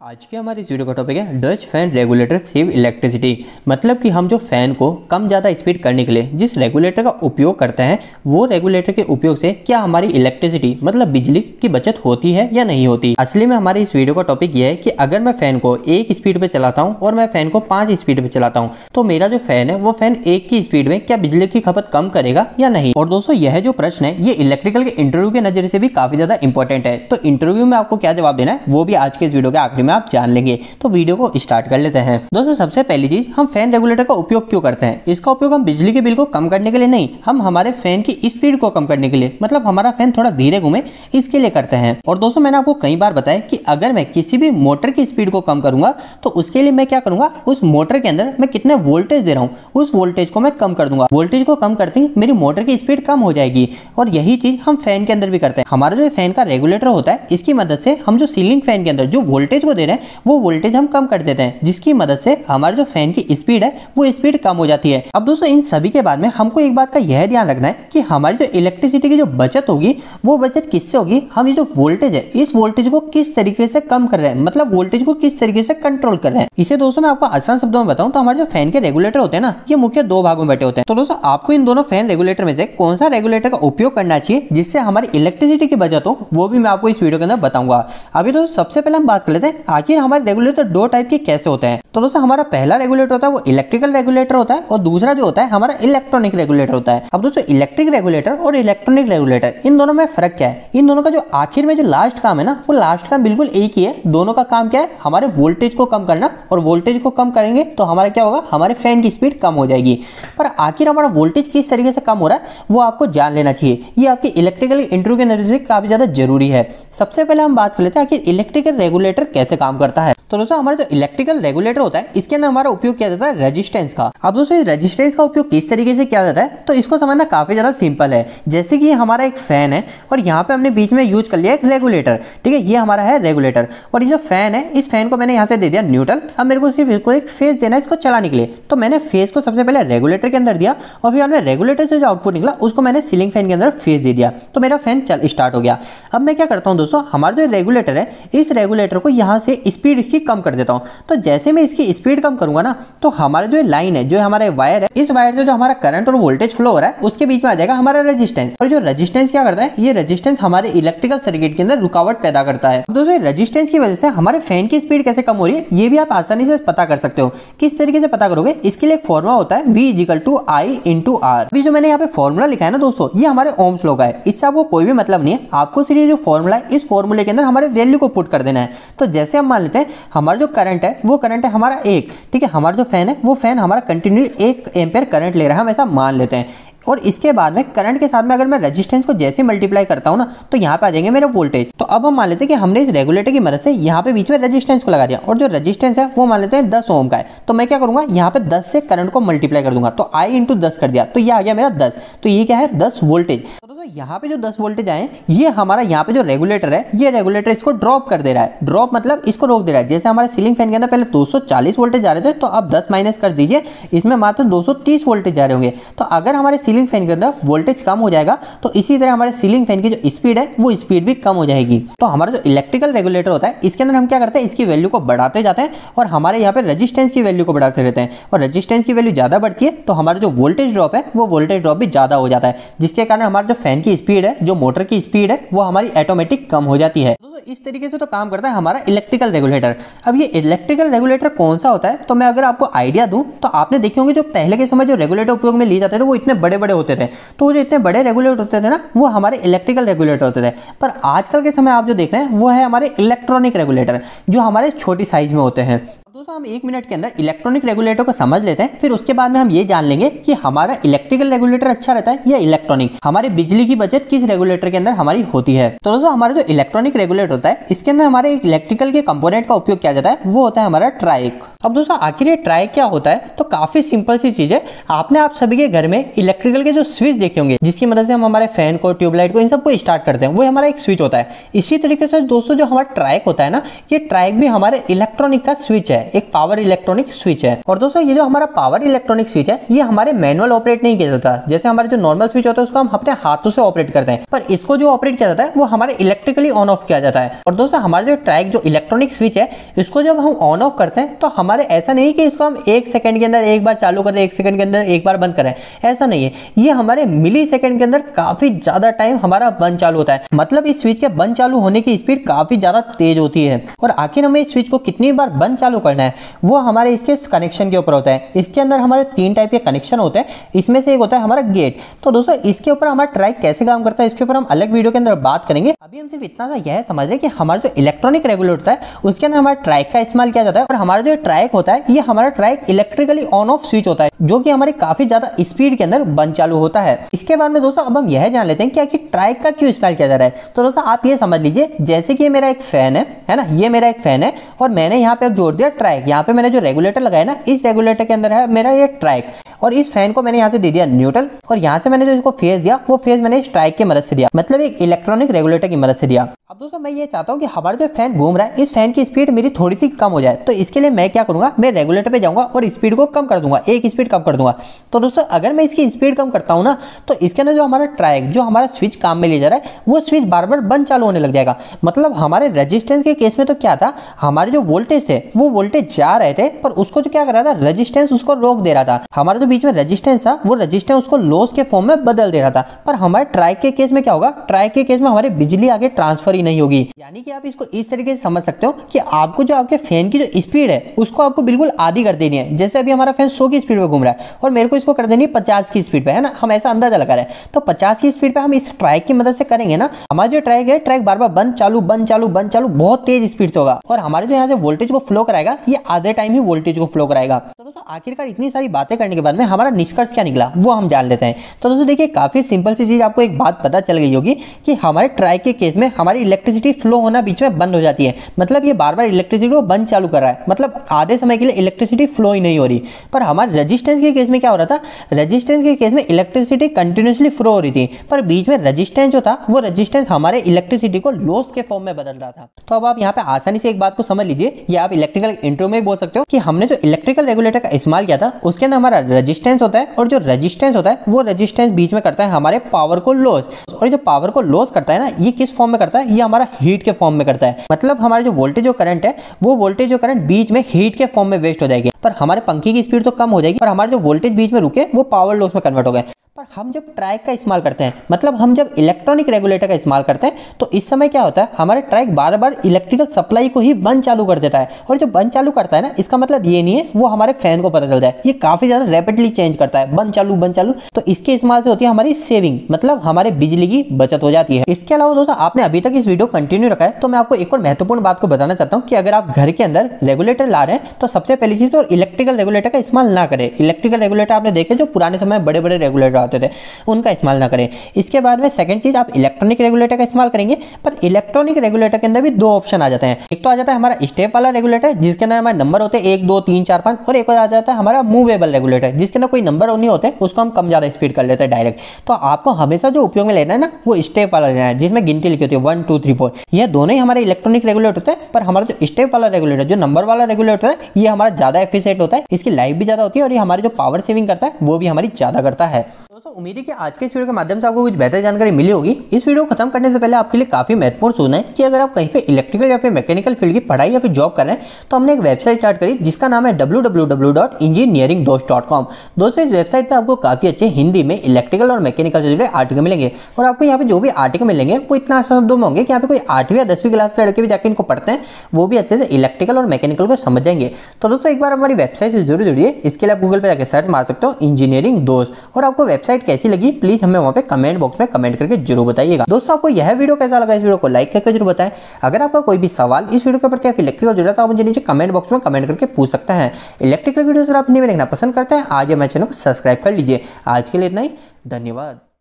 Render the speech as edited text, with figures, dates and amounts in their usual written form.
आज के हमारे इस वीडियो का टॉपिक है Dutch fan regulator save electricity. मतलब कि हम जो फैन को कम ज़्यादा स्पीड करने के लिए जिस रेगुलेटर का उपयोग करते हैं वो रेगुलेटर के उपयोग से क्या हमारी इलेक्ट्रिसिटी मतलब बिजली की बचत होती है या नहीं होती। असली में हमारे इस वीडियो का टॉपिक ये है कि अगर मैं फैन को 1 स्पीड पे चलाता हूँ और मैं फैन को 5 स्पीड पे चलाता हूँ तो मेरा जो फैन है वो फैन 1 की स्पीड में क्या बिजली की खपत कम करेगा या नहीं। और दोस्तों यह जो प्रश्न है ये इलेक्ट्रिकल के इंटरव्यू के नजरिए से भी काफी ज्यादा इंपॉर्टेंट है। तो इंटरव्यू में आपको क्या जवाब देना है वो भी आज के इस वीडियो के आखिरी में आप जान लेंगे। तो वीडियो को स्टार्ट कर लेते हैं। दोस्तों सबसे पहली चीज, हम फैन रेगुलेटर का उपयोग क्यों करते हैं। इसका उपयोग हम बिजली के बिल को कम करने के लिए नहीं, हम हमारे फैन की स्पीड को कम करने के लिए, मतलब हमारा फैन थोड़ा धीरे घूमे इसके लिए करते हैं। और दोस्तों मैंने आपको कई बार बताया कि अगर मैं किसी भी मोटर की स्पीड को कम करूंगा तो उसके लिए मैं क्या करूंगा, उस मोटर के अंदर मैं कितने वोल्टेज दे रहा हूं उस वोल्टेज को मैं कम कर दूंगा। वोल्टेज को कम करते ही मेरी मोटर की स्पीड कम हो जाएगी। और यही चीज हम फैन के अंदर भी करते हैं। हमारा जो फैन का रेगुलेटर होता है इसकी मदद से हम जो सीलिंग फैन के अंदर जो वोल्टेज को दे रहे हैं वो वोल्टेज हम कम कर देते हैं, जिसकी मदद से हमारे जो फैन की स्पीड है वो स्पीड कम हो जाती है। अब दोस्तों इन सभी के बाद में हमको एक बात का यह ध्यान रखना है कि हमारी जो इलेक्ट्रिसिटी की जो बचत होगी वो बचत किससे होगी, हम ये जो वोल्टेज है इस वोल्टेज को किस तरीके से कम कर रहे हैं, मतलब वोल्टेज को किस तरीके से कंट्रोल कर रहे हैं। इसे दोस्तों मैं आपको आसान शब्दों में बताऊं तो हमारे जो फैन के रेगुलेटर होते हैं ना ये मुख्य 2 भागों में बैठे होते हैं। तो दोस्तों आपको इन दोनों फैन रेगुलेटर में से कौन सा रेगुलेटर का उपयोग करना चाहिए जिससे हमारी इलेक्ट्रिसिटी की बचत हो वो भी मैं आपको इस वीडियो के अंदर बताऊंगा। अभी तो सबसे पहले हम बात कर लेते हैं आखिर हमारे रेगुलेटर 2 टाइप के कैसे होते हैं। तो दोस्तों हमारा पहला रेगुलेटर होता है वो इलेक्ट्रिकल रेगुलेटर होता है और दूसरा जो होता है हमारा इलेक्ट्रॉनिक रेगुलेटर होता है। अब दोस्तों इलेक्ट्रिक रेगुलेटर और इलेक्ट्रॉनिक रेगुलेटर इन दोनों में फर्क क्या है, इन दोनों का जो आखिर में जो लास्ट काम है ना वो लास्ट काम बिल्कुल एक ही है। दोनों का काम क्या है, हमारे वोल्टेज को कम करना, और वोल्टेज को कम करेंगे तो हमारा क्या होगा, हमारे फैन की स्पीड कम हो जाएगी। पर आखिर हमारा वोल्टेज किस तरीके से कम हो रहा है वो आपको जान लेना चाहिए। ये आपके इलेक्ट्रिकल इंटरव्यू के नजरिए से काफी ज्यादा जरूरी है। सबसे पहले हम बात कर लेते हैं आखिर इलेक्ट्रिकल रेगुलेटर कैसे काम करता है। तो दोस्तों हमारा जो इलेक्ट्रिकल रेगुलेटर होता है इसके अंदर हमारा उपयोग किया जाता है रेजिस्टेंस का। अब दोस्तों ये रेजिस्टेंस का उपयोग किस तरीके से किया जाता है तो इसको समझना काफी ज्यादा सिंपल है। जैसे कि हमारा एक फैन है और यहाँ पे हमने बीच में यूज कर लिया एक रेगुलेटर, ठीक है, ये हमारा है रेगुलेटर। और ये जो फैन है इस फैन को मैंने यहाँ से दे दिया न्यूट्रल। अब मेरे को सिर्फ इसको एक फेज देना है इसको चलाने के लिए, तो मैंने फेज को सबसे पहले रेगुलेटर के अंदर दिया और फिर हमने रेगुलेटर से जो आउटपुट निकला उसको मैंने सीलिंग फैन के अंदर फेज दे दिया, तो मेरा फैन चल स्टार्ट हो गया। अब मैं क्या करता हूँ दोस्तों, हमारा जो रेगुलेटर है इस रेगुलेटर को यहाँ से स्पीड इसकी कम कर देता हूँ। तो जैसे मैं इसकी स्पीड कम करूंगा ना तो हमारा जो लाइन है, जो हमारा वायर है, इस वायर से जो हमारा करंट और वोल्टेज फ्लो हो रहा है उसके बीच में आ जाएगा हमारा रेजिस्टेंस। और जो रेजिस्टेंस क्या करता है, ये रेजिस्टेंस हमारे इलेक्ट्रिकल सर्किट के अंदर रुकावट पैदा करता है। दोस्तों रेजिस्टेंस की वजह से हमारे फैन की स्पीड कैसे कम हो रही है ये भी आप आसानी से पता कर सकते हो। किस तरीके से पता करोगे, इसके लिए एक फॉर्मूला होता है V = I × R। अभी जो मैंने यहाँ पे फॉर्मूला लिखा है ना दोस्तों ये हमारे ओम्स लॉ का है, इससे आपको कोई भी मतलब नहीं है। आपको सिर्फ जो फॉर्मूला है इस फॉर्मूले के अंदर हमारे वैल्यू को पुट कर देना है। तो जैसे हम मान लेते हैं हमारा जो करंट है वो करंट है हमारा 1, ठीक है, हमारा जो फैन है वो फैन हमारा कंटिन्यू 1 एम्पीयर करंट ले रहा है, हम ऐसा मान लेते हैं। और इसके बाद में करंट के साथ में अगर मैं रेजिस्टेंस को जैसे मल्टीप्लाई करता हूं ना तो यहाँ पे आ जाएंगे मेरे वोल्टेज। तो अब हम मान लेते हैं कि हमने इस रेगुलेटर की मदद से यहाँ पे बीच में रेजिस्टेंस को लगा दिया और जो रेजिस्टेंस है वो मान लेते हैं 10 ओम का है। तो मैं क्या करूंगा, यहाँ पे 10 से करंट को मल्टीप्लाई कर दूंगा, तो I × 10 कर दिया, तो ये आ गया मेरा 10। तो ये क्या है, 10 वोल्टेज। तो दोस्तों यहाँ पे जो 10 वोल्टेज आए ये हमारा यहाँ पे जो रेगुलेटर है ये रेगुलेटर इसको ड्रॉप कर दे रहा है। ड्रॉप मतलब इसको रोक दे रहा है। जैसे हमारे सीलिंग फैन के अंदर पहले 240 वोल्टेज आ रहे थे तो अब 10 माइनस कर दीजिए, इसमें मात्र 230 वोल्टेज जा रहे होंगे। तो अगर हमारे सीलिंग फैन के अंदर वोल्टेज कम हो जाएगा तो इसी तरह हमारे सीलिंग फैन की जो स्पीड है वो स्पीड भी कम हो जाएगी। तो हमारा जो इलेक्ट्रिकल रेगुलेटर होता है इसके अंदर हम क्या करते हैं, इसकी वैल्यू को बढ़ाते जाते हैं और हमारे यहाँ पे रेजिस्टेंस की वैल्यू को बढ़ाते रहते हैं। और रेजिस्टेंस की वैल्यू ज्यादा बढ़ती है तो हमारा जो वोल्टेज ड्रॉप है वो वोल्टेज ड्रॉप भी ज्यादा हो जाता है, जिसके कारण हमारा जो फैन की स्पीड है, जो मोटर की स्पीड है वो हमारी ऑटोमेटिक कम हो जाती है। दोस्तों इस तरीके से तो काम करता है हमारा इलेक्ट्रिकल रेगुलेटर। अब ये इलेक्ट्रिकल रेगुलेटर कौन सा होता है तो मैं अगर आपको आइडिया दूं तो आपने देखे होंगे जो पहले के समय जो रेगुलेटर उपयोग में लिए जाते थे वो इतने बड़े बड़े होते थे। तो जो इतने बड़े रेगुलेटर होते थे ना वो हमारे इलेक्ट्रिकल रेगुलेटर होते थे। पर आजकल के समय आप जो देख रहे हैं वो है हमारे इलेक्ट्रॉनिक रेगुलेटर जो हमारे छोटी साइज में होते हैं। दोस्तों हम 1 मिनट के अंदर इलेक्ट्रॉनिक रेगुलेटर को समझ लेते हैं, फिर उसके बाद में हम ये जान लेंगे कि हमारा इलेक्ट्रिकल रेगुलेटर अच्छा रहता है या इलेक्ट्रॉनिक, हमारे बिजली की बचत किस रेगुलेटर के अंदर हमारी होती है। तो दोस्तों हमारा जो इलेक्ट्रॉनिक रेगुलेटर होता है इसके अंदर हमारे इलेक्ट्रिकल के कंपोनेंट का उपयोग किया जाता है, वो होता है हमारा ट्राइक। अब दोस्तों आखिर ये ट्राइक क्या होता है तो काफी सिंपल सी चीज है। आपने आप सभी के घर में इलेक्ट्रिकल के जो स्विच देखे होंगे जिसकी मदद से हम हमारे फैन को, ट्यूबलाइट को, इन सबको स्टार्ट करते हैं, वो हमारा एक स्विच होता है। इसी तरीके से दोस्तों जो हमारा ट्राइक होता है ना ये ट्राइक भी हमारे इलेक्ट्रॉनिक का स्विच है, एक पावर इलेक्ट्रॉनिक स्विच है। और दोस्तों ये जो हमारा पावर इलेक्ट्रॉनिक स्विच है ये हमारे मैनुअल ऑपरेट नहीं किया जाता, जैसे हमारे जो नॉर्मल स्विच होता है उसको हम अपने हाथों से ऑपरेट करते हैं, पर इसको जो ऑपरेट किया जाता है वो हमारे इलेक्ट्रिकली ऑन ऑफ किया जाता है। और दोस्तों हमारा जो ट्राइक जो इलेक्ट्रॉनिक स्विच है इसको जब हम ऑन ऑफ करते हैं तो हमारे ऐसा नहीं कि इसको हम 1 सेकंड के अंदर एक बार चालू करें, 1 सेकंड के अंदर एक बार बंद करें, ऐसा नहीं है। ये हमारे मिली सेकंड के अंदर काफी ज्यादा टाइम हमारा बंद चालू होता है, मतलब इस स्विच के बंद चालू होने की स्पीड काफी ज्यादा तेज होती है। और आखिर हमें इस स्विच को कितनी बार बंद चालू करना है वो हमारे इसके कनेक्शन के ऊपर होता है। इसके अंदर हमारे 3 टाइप के कनेक्शन होते हैं, इसमें से एक होता है हमारा गेट। तो दोस्तों इसके ऊपर हमारा ट्राइक कैसे काम करता है इसके ऊपर हम अलग वीडियो के अंदर बात करेंगे। अभी हम सिर्फ इतना सा यह समझ रहे कि हमारा जो इलेक्ट्रॉनिक रेगुलेटर होता है उसके अंदर हमारा ट्राइक का इस्तेमाल किया जाता है। और हमारा जो ट्राइक होता है ये हमारा triac electrically on off switch होता है जो कि हमारी काफी ज्यादा स्पीड के अंदर बंद चालू होता है। इसके बाद में दोस्तों अब हम यह जान लेते हैं कि ट्राइक का क्यों इस्तेमाल किया जा रहा है। तो दोस्तों आप ये समझ लीजिए जैसे कि ये मेरा एक फैन है ना, ये मेरा एक फैन है और मैंने यहाँ पे अब जोड़ दिया ट्राइक। यहाँ पे मैंने जो रेगुलेटर लगाया ना इस रेगुलेटर के अंदर है मेरा ये ट्राइक, और इस फैन को मैंने यहाँ से दे दिया न्यूट्रल, और यहाँ से मैंने जो इसको फेज दिया वो फेज मैंने इस ट्राइक की मदद से दिया, मतलब एक इलेक्ट्रॉनिक रेगुलेटर की मदद से दिया। अब दोस्तों मैं ये चाहता हूँ कि हमारा जो फैन घूम रहा है इस फैन की स्पीड मेरी थोड़ी सी कम हो जाए, तो इसके लिए मैं क्या करूंगा, मैं रेगुलेटर पे जाऊंगा और स्पीड को कम कर दूंगा, एक स्पीड कम कर दूंगा। तो दोस्तों अगर मैं इसकी स्पीड कम करता हूँ ना तो इसके अंदर जो हमारा ट्राइक जो हमारा स्विच काम में ले जा रहा है वो स्विच बार बार बंद चालू होने लग जाएगा। मतलब हमारे रेजिस्टेंस के केस में तो क्या था, हमारे जो वोल्टेज थे वो वोल्टेज जा रहे थे पर उसको जो क्या कर रहा था रेजिस्टेंस उसको रोक दे रहा था। हमारा जो बीच में रेजिस्टेंस था वो रेजिस्टेंस उसको लॉस के फॉर्म में बदल दे रहा था। पर हमारे ट्राइक के केस में क्या होगा, ट्राइक के केस में हमारी बिजली आगे ट्रांसफर ही नहीं होगी। यानी कि आप इसको इस तरीके से समझ सकते हो कि आपको जो आपके फैन की जो स्पीड है उसको आपको बिल्कुल आधी कर देनी है। जैसे अभी हमारा फैन 100 की स्पीड पे घूम रहा है और मेरे को इसको कर देनी है 50 की स्पीड पे, है ना, हम ऐसा अंदाजा लगा रहे हैं। तो 50 की स्पीड पे हम इस ट्राइक की मदद से करेंगे ना, हमारा जो ट्राइक है ट्राइक बार बार बंद चालू बंद चालू बंद चालू बहुत तेज स्पीड से होगा और हमारे जो यहाँ से वोल्टेज को फ्लो कराएगा ये आधे टाइम ही वोल्टेज को फ्लो कराएगा। तो दोस्तों आखिरकार इतनी सारी बातें करने के बाद में हमारा निष्कर्ष क्या निकला वो हम जान लेते हैं। तो दोस्तों देखिए काफी सिंपल सी चीज, आपको एक बात पता चल गई होगी कि हमारे ट्राइक के केस में हमारी इलेक्ट्रिसिटी फ्लो होना बीच में बंद हो जाती है, मतलब ये बार बार इलेक्ट्रिसिटी को बंद चालू कर रहा है, मतलब आधे समय के लिए इलेक्ट्रिसिटी फ्लो ही नहीं हो रही। पर हमारे रेजिस्टेंस के केस में क्या हो रहा था, रेजिस्टेंस के केस में इलेक्ट्रिसिटी कंटिन्यूसली फ्लो हो रही थी पर बीच में रेजिस्टेंस जो था वो रेजिस्टेंस हमारे इलेक्ट्रिसिटी को लॉस के फॉर्म में बदल रहा था। तो अब आप यहाँ पे आसानी से एक बात को समझ लीजिए, ये आप इलेक्ट्रिकल इंट्रो में बोल सकते हो कि हमने जो इलेक्ट्रिकल रेगुलेटर का इस्तेमाल किया था उसके अंदर हमारा रेजिस्टेंस होता है और जो रेजिस्टेंस होता है वो रेजिस्टेंस बीच में करता है हमारे पावर को लॉस, और जो पावर को लॉस करता है ना ये किस फॉर्म में करता है, ये हमारा हीट के फॉर्म में करता है। मतलब हमारे जो वोल्टेज जो करंट है वो वोल्टेज जो करंट बीच में हीट के फॉर्म में वेस्ट हो जाएगी, पर हमारे पंखे की स्पीड तो कम हो जाएगी पर हमारे जो वोल्टेज बीच में रुके वो पावर लॉस में कन्वर्ट हो गए। पर हम जब ट्राइक का इस्तेमाल करते हैं, मतलब हम जब इलेक्ट्रॉनिक रेगुलेटर का इस्तेमाल करते हैं तो इस समय क्या होता है, हमारे ट्राइक बार बार इलेक्ट्रिकल सप्लाई को ही बंद चालू कर देता है। और जो बंद चालू करता है ना इसका मतलब ये नहीं है वो हमारे फैन को पता चल जाए, ये काफी ज्यादा रैपिडली चेंज करता है बंद चालू बंद चालू। तो इसके इस्तेमाल से होती है हमारी सेविंग, मतलब हमारे बिजली की बचत हो जाती है। इसके अलावा दोस्तों आपने अभी तक इस वीडियो कंटिन्यू रखा है तो मैं आपको एक और महत्वपूर्ण बात को बताना चाहता हूँ कि अगर आप घर के अंदर रेगुलेटर ला रहे हैं तो सबसे पहली चीज तो इलेक्ट्रिकल रेगुलेटर का इस्तेमाल ना करें। इलेक्ट्रिकल रेगुलेटर आपने देखे जो पुराने समय में बड़े बड़े रेगुलेटर आते थे उनका इस्तेमाल ना करें। इसके बाद में सेकंड चीज आप इलेक्ट्रॉनिक रेगुलेटर का इस्तेमाल करेंगे, पर इलेक्ट्रॉनिक रेगुलेटर के अंदर भी 2 ऑप्शन आ जाते हैं। एक तो आ जाता है हमारा स्टेप वाला रेगुलेटर जिसके अंदर हमारे नंबर होते हैं 1 2 3 4 5, और एक और आ जाता है हमारा मूवेबल रेगुलेटर जिसके अंदर कोई नंबर नहीं होते, उसको हम कम ज्यादा स्पीड कर लेते हैं डायरेक्ट। तो आपको हमेशा जो उपयोग में लेना है ना वो स्टेप वाला लेना है जिसमें गिनती लिखी होती है 1 2 3 4। यह दोनों ही हमारे इलेक्ट्रॉनिक रेगुलेटर होते हैं, पर हमारा जो स्टेप वाला रेगुलेटर जो नंबर वाला रेगुलेटर है ये हमारा ज्यादा एफिशिएंट होता है, इसकी लाइफ भी ज्यादा होती है और ये हमारी जो पावर सेविंग करता है वो भी हमारी ज्यादा करता है। दोस्तों उम्मीद है कि आज के इस वीडियो के माध्यम से आपको कुछ बेहतर जानकारी मिली होगी। इस वीडियो को खत्म करने से पहले आपके लिए काफी महत्वपूर्ण सूचना है कि अगर आप कहीं पे इलेक्ट्रिकल या फिर मैकेनिकल फील्ड की पढ़ाई या फिर जॉब कर रहे हैं तो हमने एक वेबसाइट स्टार्ट करी जिसका नाम है www.engineeringdost.com। दोस्तों इस वेबसाइट पे आपको काफी अच्छे हिंदी में इलेक्ट्रिकल और मैकेनिकल से जुड़े आर्टिकल मिलेंगे और आपको यहाँ पे जो भी आर्टिकल मिलेंगे वो इतना शब्दों में होंगे कि यहाँ पे कोई 8वीं या 10वीं क्लास के लड़के भी जाकर इनको पढ़ते हैं वो भी अच्छे से इलेक्ट्रिकल और मैकेनिकल को समझ जाएंगे। तो दोस्तों एक बार हमारी वेबसाइट से जरूर जुड़िए। इसके लिए आप गूगल पे जाकर सर्च मार सकते हो इंजीनियरिंग दोस्त, और आपको वेबसाइट कैसी लगी प्लीज हमें वहाँ पे कमेंट बॉक्स में कमेंट करके जरूर बताइएगा। दोस्तों आपको यह वीडियो कैसा लगा, इस वीडियो को लाइक करके जरूर बताएं। अगर आपका कोई भी सवाल इस वीडियो के प्रति या फिर इलेक्ट्रिकल जुड़ा तो आप मुझे नीचे कमेंट बॉक्स में कमेंट करके पूछ सकते हैं। इलेक्ट्रिकल वीडियो अगर आप नहीं देखना पसंद करते हैं आज हमारे चैनल को सब्सक्राइब कर लीजिए। आज के लिए इतना ही, धन्यवाद।